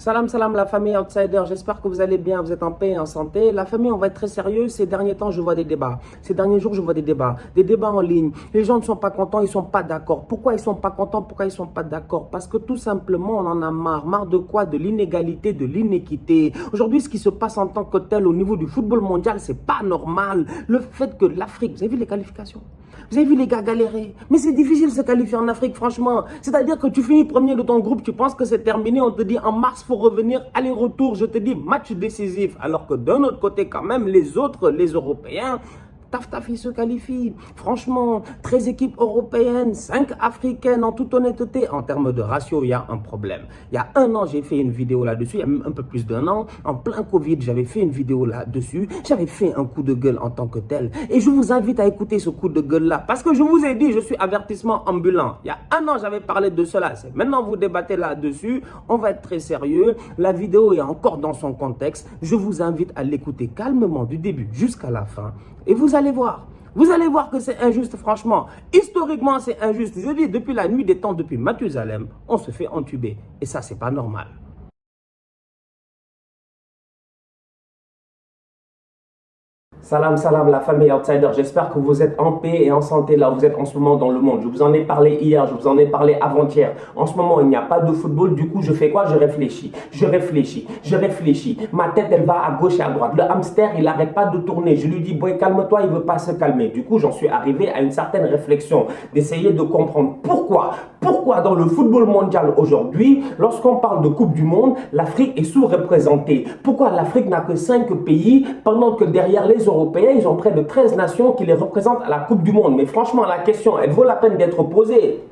Salam salam la famille Outsider, j'espère que vous allez bien, vous êtes en paix et en santé. La famille, on va être très sérieux, ces derniers temps je vois des débats. Ces derniers jours je vois des débats en ligne. Les gens ne sont pas contents, ils ne sont pas d'accord. Pourquoi ils ne sont pas contents, pourquoi ils ne sont pas d'accord? Parce que tout simplement on en a marre. Marre de quoi? De l'inégalité, de l'inéquité. Aujourd'hui ce qui se passe en tant que tel au niveau du football mondial, c'est pas normal. Le fait que l'Afrique, vous avez vu les qualifications? Vous avez vu les gars galérer? Mais c'est difficile de se qualifier en Afrique, franchement. C'est-à-dire que tu finis premier de ton groupe, tu penses que c'est terminé, on te dit en mars, il faut revenir, aller-retour, je te dis match décisif. Alors que d'un autre côté, quand même, les autres, les Européens, taf, ils se qualifient. Franchement, 13 équipes européennes, 5 africaines, en toute honnêteté. En termes de ratio, il y a un problème. Il y a un an, j'ai fait une vidéo là-dessus. Il y a même un peu plus d'un an. En plein Covid, j'avais fait une vidéo là-dessus. J'avais fait un coup de gueule en tant que tel. Et je vous invite à écouter ce coup de gueule-là. Parce que je vous ai dit, je suis avertissement ambulant. Il y a un an, j'avais parlé de cela. Maintenant, vous débattez là-dessus. On va être très sérieux. La vidéo est encore dans son contexte. Je vous invite à l'écouter calmement du début jusqu'à la fin. Et vous allez voir. Vous allez voir que c'est injuste, franchement. Historiquement, c'est injuste. Je dis, depuis la nuit des temps, depuis Mathusalem, on se fait entuber. Et ça, c'est pas normal. Salam la famille Outsider, j'espère que vous êtes en paix et en santé là où vous êtes en ce moment dans le monde. Je vous en ai parlé hier, je vous en ai parlé avant-hier. En ce moment, il n'y a pas de football, du coup, je fais quoi? Je réfléchis. Ma tête, elle va à gauche et à droite. Le hamster, il n'arrête pas de tourner. Je lui dis, boy, calme-toi, il ne veut pas se calmer. Du coup, j'en suis arrivé à une certaine réflexion, d'essayer de comprendre pourquoi dans le football mondial aujourd'hui, lorsqu'on parle de Coupe du Monde, l'Afrique est sous-représentée. Pourquoi l'Afrique n'a que 5 pays pendant que derrière les Européens, ils ont près de 13 nations qui les représentent à la Coupe du Monde. Mais franchement, la question, elle vaut la peine d'être posée.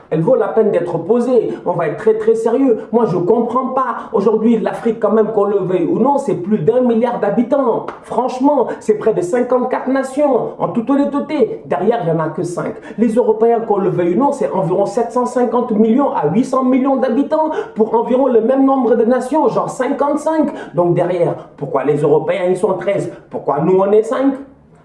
Elle vaut la peine d'être posée. On va être très sérieux. Moi, je ne comprends pas. Aujourd'hui, l'Afrique, quand même, qu'on le veuille ou non, c'est plus d'1 milliard d'habitants. Franchement, c'est près de 54 nations. En toute honnêteté, derrière, il n'y en a que 5. Les Européens, qu'on le veuille ou non, c'est environ 750 millions à 800 millions d'habitants pour environ le même nombre de nations, genre 55. Donc derrière, pourquoi les Européens, ils sont 13? Pourquoi nous, on est 5?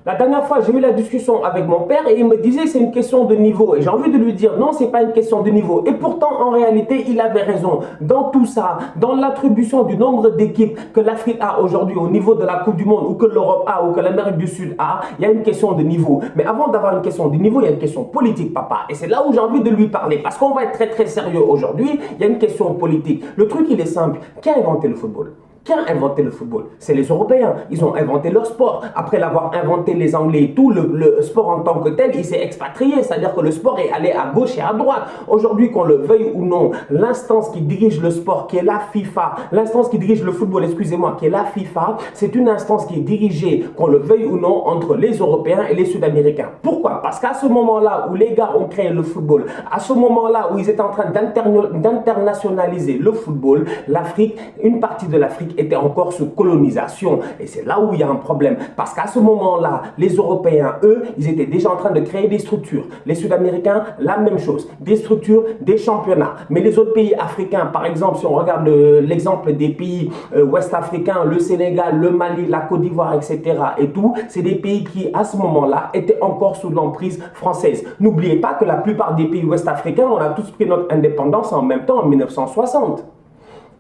La dernière fois, j'ai eu la discussion avec mon père et il me disait que c'est une question de niveau. Et j'ai envie de lui dire non, c'est pas une question de niveau. Et pourtant, en réalité, il avait raison. Dans tout ça, dans l'attribution du nombre d'équipes que l'Afrique a aujourd'hui au niveau de la Coupe du Monde ou que l'Europe a ou que l'Amérique du Sud a, il y a une question de niveau. Mais avant d'avoir une question de niveau, il y a une question politique, papa. Et c'est là où j'ai envie de lui parler. Parce qu'on va être très sérieux aujourd'hui. Il y a une question politique. Le truc, il est simple. Qui a inventé le football? Qui a inventé le football? C'est les Européens. Ils ont inventé leur sport. Après l'avoir inventé les Anglais et tout, le sport en tant que tel, il s'est expatrié. C'est-à-dire que le sport est allé à gauche et à droite. Aujourd'hui, qu'on le veuille ou non, l'instance qui dirige le sport, qui est la FIFA, l'instance qui dirige le football, excusez-moi, qui est la FIFA, c'est une instance qui est dirigée, qu'on le veuille ou non, entre les Européens et les Sud-Américains. Pourquoi? Parce qu'à ce moment-là où les gars ont créé le football, à ce moment-là où ils étaient en train d'internationaliser le football, l'Afrique, une partie de l'Afrique était encore sous colonisation. Et c'est là où il y a un problème. Parce qu'à ce moment-là, les Européens, eux, ils étaient déjà en train de créer des structures. Les Sud-Américains, la même chose. Des structures, des championnats. Mais les autres pays africains, par exemple, si on regarde l'exemple des pays ouest-africains, le Sénégal, le Mali, la Côte d'Ivoire, etc. et tout, c'est des pays qui, à ce moment-là, étaient encore sous l'emprise française. N'oubliez pas que la plupart des pays ouest-africains, on a tous pris notre indépendance en même temps, en 1960.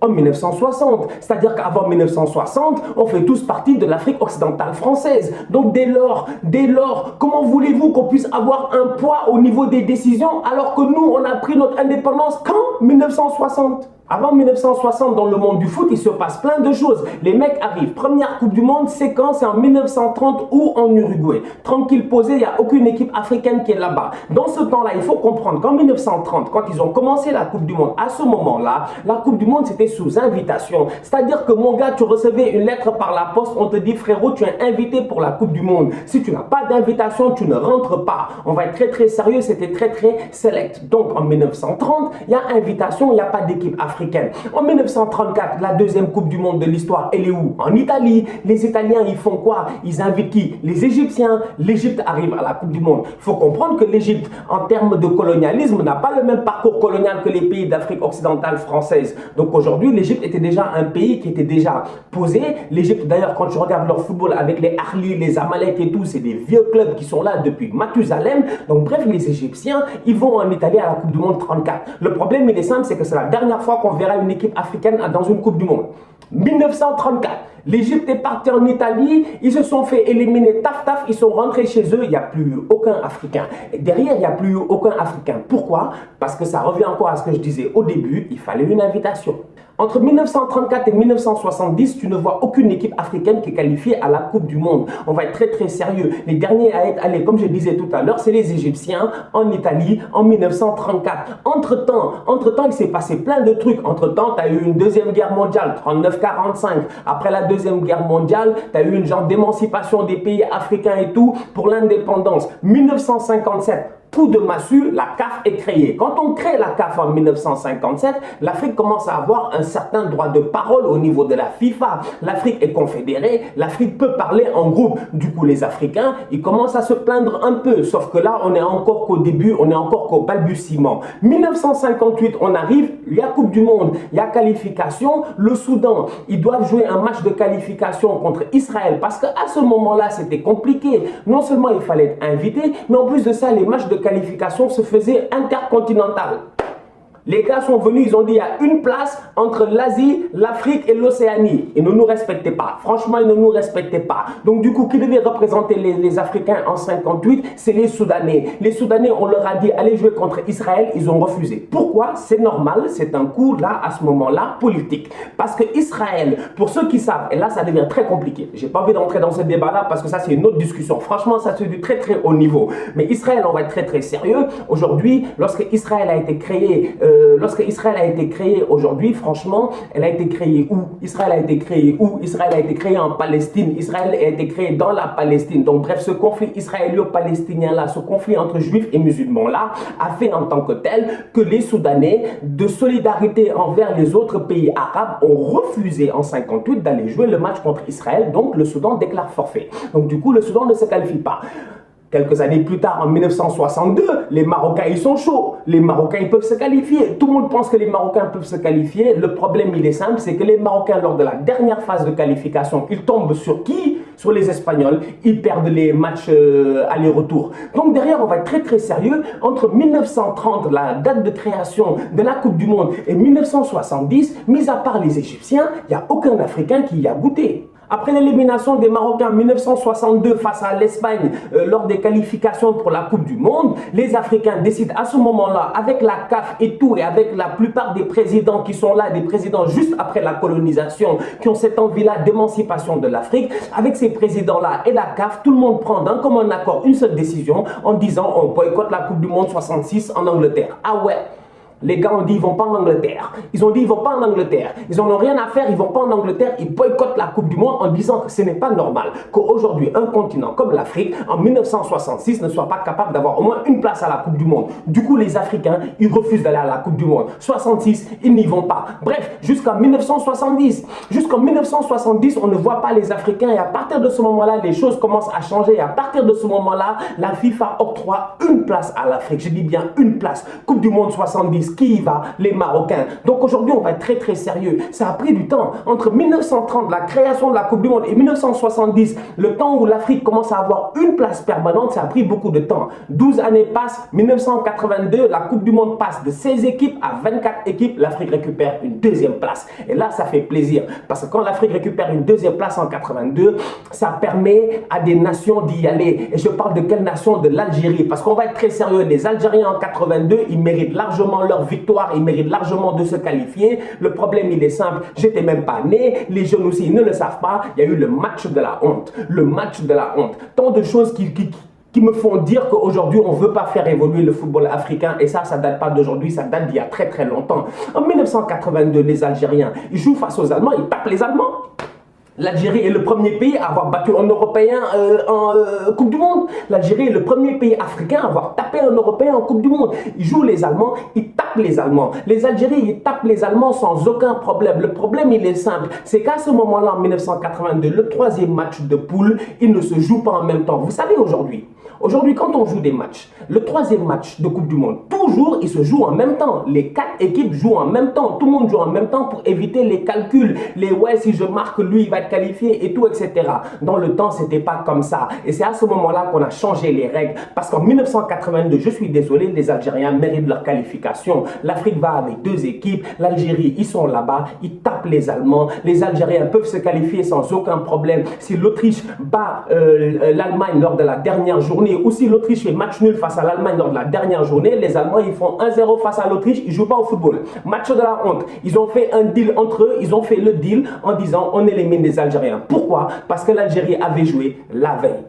En 1960, c'est-à-dire qu'avant 1960, on fait tous partie de l'Afrique occidentale française. Donc dès lors, comment voulez-vous qu'on puisse avoir un poids au niveau des décisions alors que nous, on a pris notre indépendance quand? 1960. Avant 1960, dans le monde du foot, il se passe plein de choses. Les mecs arrivent. Première Coupe du Monde, c'est quand? C'est en 1930 ou en Uruguay. Tranquille posé, il n'y a aucune équipe africaine qui est là-bas. Dans ce temps-là, il faut comprendre qu'en 1930, quand ils ont commencé la Coupe du Monde, à ce moment-là, la Coupe du Monde, c'était sous invitation. C'est-à-dire que mon gars, tu recevais une lettre par la poste, on te dit frérot, tu es invité pour la Coupe du Monde. Si tu n'as pas d'invitation, tu ne rentres pas. On va être très sérieux, c'était très select. Donc en 1930, il y a invitation, il n'y a pas d'équipe africaine. En 1934, la deuxième Coupe du Monde de l'histoire, elle est où? En Italie. Les Italiens, ils font quoi? Ils invitent qui? Les Égyptiens. L'Égypte arrive à la Coupe du Monde. Il faut comprendre que l'Égypte, en termes de colonialisme, n'a pas le même parcours colonial que les pays d'Afrique occidentale française. Donc aujourd'hui, l'Égypte était déjà un pays qui était déjà posé. L'Égypte, d'ailleurs, quand tu regardes leur football avec les Ahly, les Amalek et tout, c'est des vieux clubs qui sont là depuis Mathusalem. Donc bref, les Égyptiens, ils vont en Italie à la Coupe du Monde 34. Le problème, il est simple, c'est que c'est la dernière fois qu'on qu'on verra une équipe africaine dans une Coupe du Monde. 1934, l'Égypte est partie en Italie, ils se sont fait éliminer, taf, ils sont rentrés chez eux, il n'y a plus aucun Africain. Et derrière, il n'y a plus aucun Africain. Pourquoi? Parce que ça revient encore à ce que je disais au début, il fallait une invitation. Entre 1934 et 1970, tu ne vois aucune équipe africaine qui est qualifiée à la Coupe du Monde. On va être très sérieux. Les derniers à être allés, comme je disais tout à l'heure, c'est les Égyptiens en Italie en 1934. Entre-temps, il s'est passé plein de trucs. Entre-temps, tu as eu une deuxième guerre mondiale, 39-45. Après la deuxième guerre mondiale, tu as eu une genre d'émancipation des pays africains et tout pour l'indépendance. 1957. Coup de massue, la CAF est créée. Quand on crée la CAF en 1957, l'Afrique commence à avoir un certain droit de parole au niveau de la FIFA. L'Afrique est confédérée, l'Afrique peut parler en groupe. Du coup, les Africains, ils commencent à se plaindre un peu. Sauf que là, on est encore qu'au début, on est encore qu'au balbutiement. 1958, on arrive, il y a Coupe du Monde, il y a qualification. Le Soudan, ils doivent jouer un match de qualification contre Israël parce qu'à ce moment-là, c'était compliqué. Non seulement il fallait être invité, mais en plus de ça, les matchs de qualification se faisait intercontinental. Les gars sont venus, ils ont dit il y a une place entre l'Asie, l'Afrique et l'Océanie. Ils ne nous respectaient pas. Franchement, ils ne nous respectaient pas. Donc du coup, qui devait représenter les Africains en 58? C'est les Soudanais. Les Soudanais, on leur a dit allez jouer contre Israël. Ils ont refusé. Pourquoi? C'est normal. C'est un coup là, à ce moment-là, politique. Parce que Israël, pour ceux qui savent, et là ça devient très compliqué. J'ai pas envie d'entrer dans ce débat-là parce que ça c'est une autre discussion. Franchement, ça c'est du très haut niveau. Mais Israël, on va être très sérieux. Aujourd'hui, lorsque Israël a été créé, aujourd'hui, franchement, elle a été créée où? Israël a été créé où? Israël a été créé en Palestine. Israël a été créé dans la Palestine. Donc bref, ce conflit israélo-palestinien-là, ce conflit entre juifs et musulmans-là, a fait en tant que tel que les Soudanais, de solidarité envers les autres pays arabes, ont refusé en 58 d'aller jouer le match contre Israël. Donc le Soudan déclare forfait. Donc du coup, le Soudan ne se qualifie pas. Quelques années plus tard, en 1962, les Marocains, ils sont chauds. Les Marocains, ils peuvent se qualifier. Tout le monde pense que les Marocains peuvent se qualifier. Le problème, il est simple, c'est que les Marocains, lors de la dernière phase de qualification, ils tombent sur qui? Sur les Espagnols. Ils perdent les matchs aller-retour. Donc derrière, on va être très sérieux. Entre 1930, la date de création de la Coupe du Monde, et 1970, mis à part les Égyptiens, il n'y a aucun Africain qui y a goûté. Après l'élimination des Marocains en 1962 face à l'Espagne lors des qualifications pour la Coupe du Monde, les Africains décident à ce moment-là, avec la CAF et tout, et avec la plupart des présidents qui sont là, des présidents juste après la colonisation, qui ont cette envie-là d'émancipation de l'Afrique, avec ces présidents-là et la CAF, tout le monde prend d'un commun accord une seule décision en disant on boycotte la Coupe du Monde 66 en Angleterre. Ah ouais! Les gars ont dit ils vont pas en Angleterre. Ils ont dit ils vont pas en Angleterre. Ils en ont rien à faire, ils vont pas en Angleterre. Ils boycottent la Coupe du Monde en disant que ce n'est pas normal qu'aujourd'hui un continent comme l'Afrique en 1966 ne soit pas capable d'avoir au moins une place à la Coupe du Monde. Du coup les Africains ils refusent d'aller à la Coupe du Monde. 66 ils n'y vont pas. Bref jusqu'en 1970. Jusqu'en 1970 on ne voit pas les Africains et à partir de ce moment-là les choses commencent à changer. Et à partir de ce moment-là la FIFA octroie une place à l'Afrique. Je dis bien une place. Coupe du Monde 70. Qui y va? Les Marocains. Donc aujourd'hui, on va être très sérieux. Ça a pris du temps. Entre 1930, la création de la Coupe du Monde, et 1970, le temps où l'Afrique commence à avoir une place permanente, ça a pris beaucoup de temps. 12 années passent. 1982, la Coupe du Monde passe de 16 équipes à 24 équipes. L'Afrique récupère une deuxième place. Et là, ça fait plaisir. Parce que quand l'Afrique récupère une deuxième place en 82, ça permet à des nations d'y aller. Et je parle de quelle nation? De l'Algérie. Parce qu'on va être très sérieux. Les Algériens en 82, ils méritent largement leur victoire, ils méritent largement de se qualifier. Le problème, il est simple. J'étais même pas né. Les jeunes aussi, ils ne le savent pas. Il y a eu le match de la honte. Le match de la honte. Tant de choses qui me font dire qu'aujourd'hui, on ne veut pas faire évoluer le football africain. Et ça date pas d'aujourd'hui, ça date d'il y a très longtemps. En 1982, les Algériens, ils jouent face aux Allemands, ils tapent les Allemands. L'Algérie est le premier pays à avoir battu un Européen en Coupe du Monde. L'Algérie est le premier pays africain à avoir tapé un Européen en Coupe du Monde. Ils jouent les Allemands, ils tapent les Allemands. Les Algériens, ils tapent les Allemands sans aucun problème. Le problème, il est simple. C'est qu'à ce moment-là, en 1982, le troisième match de poule, il ne se joue pas en même temps. Vous savez, Aujourd'hui, quand on joue des matchs, le troisième match de Coupe du Monde, toujours, il se joue en même temps. Les 4 équipes jouent en même temps. Tout le monde joue en même temps pour éviter les calculs. Les ouais, si je marque, lui, il va être qualifié et tout, etc. Dans le temps, c'était pas comme ça. Et c'est à ce moment-là qu'on a changé les règles. Parce qu'en 1982, je suis désolé, les Algériens méritent leur qualification. compétition. L'Afrique va avec 2 équipes. L'Algérie, ils sont là-bas. Ils tapent les Allemands. Les Algériens peuvent se qualifier sans aucun problème. Si l'Autriche bat l'Allemagne lors de la dernière journée ou si l'Autriche fait match nul face à l'Allemagne lors de la dernière journée, les Allemands, ils font 1-0 face à l'Autriche. Ils ne jouent pas au football. Match de la honte. Ils ont fait un deal entre eux. Ils ont fait le deal en disant on élimine les Algériens. Pourquoi? Parce que l'Algérie avait joué la veille.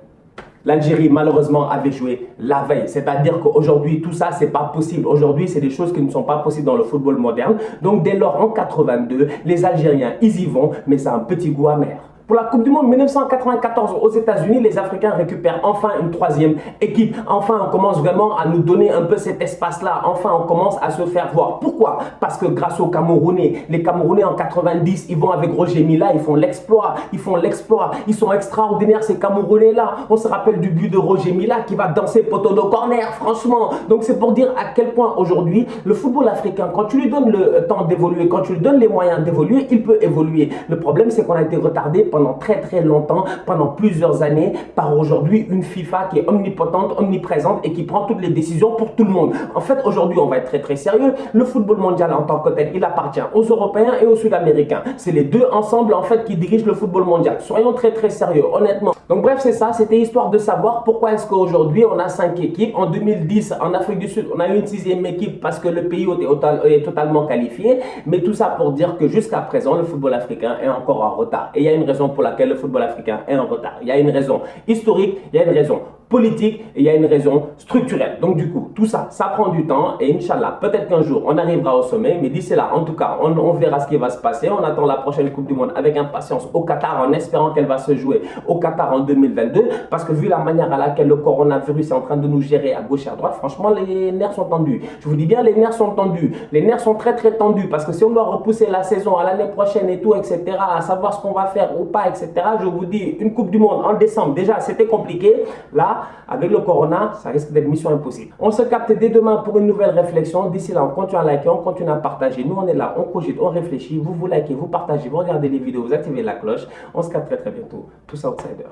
L'Algérie, malheureusement, avait joué la veille. C'est-à-dire qu'aujourd'hui, tout ça, c'est pas possible. Aujourd'hui, c'est des choses qui ne sont pas possibles dans le football moderne. Donc, dès lors, en 82, les Algériens, ils y vont, mais c'est un petit goût amer. Pour la Coupe du Monde 1994 aux États-Unis, les Africains récupèrent enfin une 3e équipe. Enfin, on commence vraiment à nous donner un peu cet espace-là. Enfin, on commence à se faire voir. Pourquoi? Parce que grâce aux Camerounais, les Camerounais en 90, ils vont avec Roger Mila, ils font l'exploit. Ils font l'exploit. Ils sont extraordinaires, ces Camerounais-là. On se rappelle du but de Roger Mila qui va danser poteau de corner, franchement. Donc, c'est pour dire à quel point aujourd'hui, le football africain, quand tu lui donnes le temps d'évoluer, quand tu lui donnes les moyens d'évoluer, il peut évoluer. Le problème, c'est qu'on a été retardé pendant très longtemps, pendant plusieurs années, par aujourd'hui une FIFA qui est omnipotente, omniprésente et qui prend toutes les décisions pour tout le monde. En fait, aujourd'hui, on va être très sérieux. Le football mondial en tant que tel, il appartient aux Européens et aux Sud-Américains. C'est les deux ensemble, en fait, qui dirigent le football mondial. Soyons très sérieux, honnêtement. Donc bref, c'est ça. C'était histoire de savoir pourquoi est-ce qu'aujourd'hui, on a 5 équipes. En 2010, en Afrique du Sud, on a eu une 6e équipe parce que le pays est totalement qualifié. Mais tout ça pour dire que jusqu'à présent, le football africain est encore en retard. Et il y a une raison pour laquelle le football africain est en retard. Il y a une raison historique, il y a une raison politique et il y a une raison structurelle. Donc du coup, tout ça, ça prend du temps et Inch'Allah, peut-être qu'un jour, on arrivera au sommet, mais d'ici là, en tout cas, on verra ce qui va se passer. On attend la prochaine Coupe du Monde avec impatience au Qatar en espérant qu'elle va se jouer au Qatar en 2022 parce que vu la manière à laquelle le coronavirus est en train de nous gérer à gauche et à droite, franchement, les nerfs sont tendus. Je vous dis bien, les nerfs sont tendus. Les nerfs sont très tendus parce que si on doit repousser la saison à l'année prochaine et tout, etc., à savoir ce qu'on va faire ou pas, etc., je vous dis, une Coupe du Monde en décembre, déjà, c'était compliqué. Là, avec le corona, ça risque d'être mission impossible. On se capte dès demain pour une nouvelle réflexion. D'ici là, on continue à liker, on continue à partager. Nous, on est là, on cogite, on réfléchit. Vous likez, vous partagez, vous regardez les vidéos, vous activez la cloche. On se capte très bientôt. Tous outsiders.